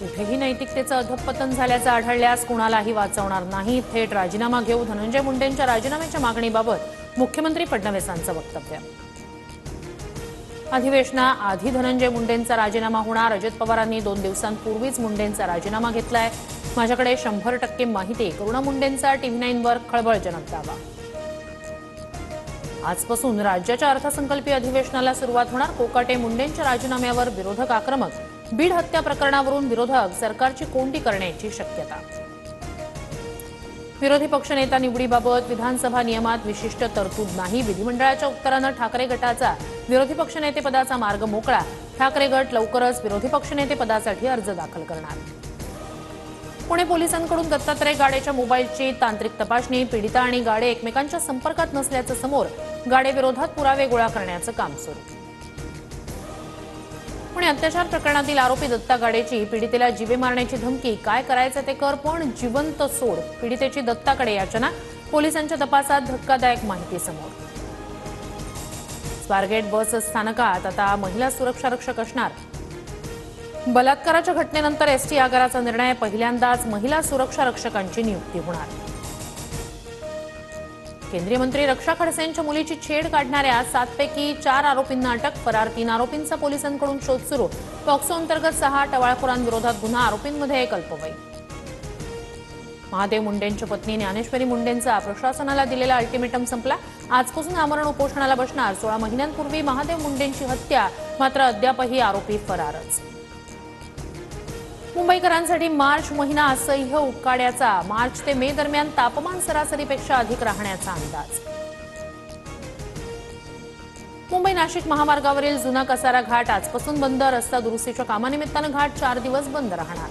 कुठेही नैतिकतेचं अधःपतन झाल्याचं आढळल्यास कुणालाही वाचवणार नाही। थेट राजीनामा घेऊ धनंजय मुंडेंच्या राजीनाम्याच्या मागणीबाबत मुख्यमंत्री फडणवीसांचं वक्तव्य। अधिवेशनाआधी धनंजय मुंडेंचा राजीनामा होणार। अजित पवारांनी 2 दिवसांपूर्वीच मुंडेंचा राजीनामा घेतलाय। माझ्याकडे 100% माहिती। करुणा मुंडेंचा TV9 वर खळबळजनक दावा। आजपासून राज्याच्या अर्थसंकल्पीय अधिवेशनाला सुरुवात होणार। कोकाटे मुंडेंच्या राजीनाम्यावर विरोधक आक्रमक। बीड हत्या प्रकरणावरून विरोधक सरकारची कोंडी करण्याची शक्यता। विरोधी पक्षनेता निवडीबाबत विधानसभा नियमात विशिष्ट तरतूद नाही। विधिमंडळाच्या उत्तरानं ठाकरे गटाचा विरोधी पक्षनेतेपदाचा मार्ग मोकळा। ठाकरे गट लवकरच विरोधी पक्षनेतेपदासाठी अर्ज दाखल करणार। पुणे पोलिसांकडून दत्तात्रय गाडेच्या मोबाईलची तांत्रिक तपासणी। पीडिता आणि गाडे एकमेकांच्या संपर्कात नसल्याचं समोर। गाडे विरोधात पुरावे गोळा करण्याचं काम सुरू। पुणे अत्याचार प्रकरणातील आरोपी दत्ता गाडेची पीडितेला जीवे मारण्याची धमकी। काय करायचं ते कर पण जिवंत सोड। पीडितेची दत्ताकडे याचना। पोलिसांच्या तपासात धक्कादायक माहिती समोर। स्वारगेट बस स्थानकात आता महिला सुरक्षा रक्षक असणार। बलात्काराच्या घटनेनंतर एसटी आगाराचा निर्णय। पहिल्यांदाच महिला सुरक्षा रक्षकांची नियुक्ती होणार। केंद्रीय मंत्री रक्षा खडसेंच्या मुलीची छेड काढणाऱ्या 7 पैकी 4 आरोपींना अटक। फरार 3 आरोपींचा पोलिसांकडून शोध सुरू। पॉक्सो अंतर्गत 6 टवाळखोरांविरोधात गुन्हा। आरोपींमध्ये एक अल्पवयीन। महादेव मुंडेंच्या पत्नी ज्ञानेश्वरी मुंडेंचा प्रशासनाला दिलेला अल्टिमेटम संपला। आजपासून आमरण उपोषणाला बसणार। 16 महिन्यांपूर्वी महादेव मुंडेंची हत्या, मात्र अद्यापही आरोपी फरारच। मुंबईकरांसाठी मार्च महिना असह्य उकाड्याचा। मार्च ते मे दरम्यान तापमान सरासरीपेक्षा अधिक राहण्याचा अंदाज। मुंबई नाशिक महामार्गावरील जुना कसारा घाट आजपासून बंद। रस्ता दुरुस्तीच्या कामानिमित्तानं घाट 4 दिवस बंद राहणार।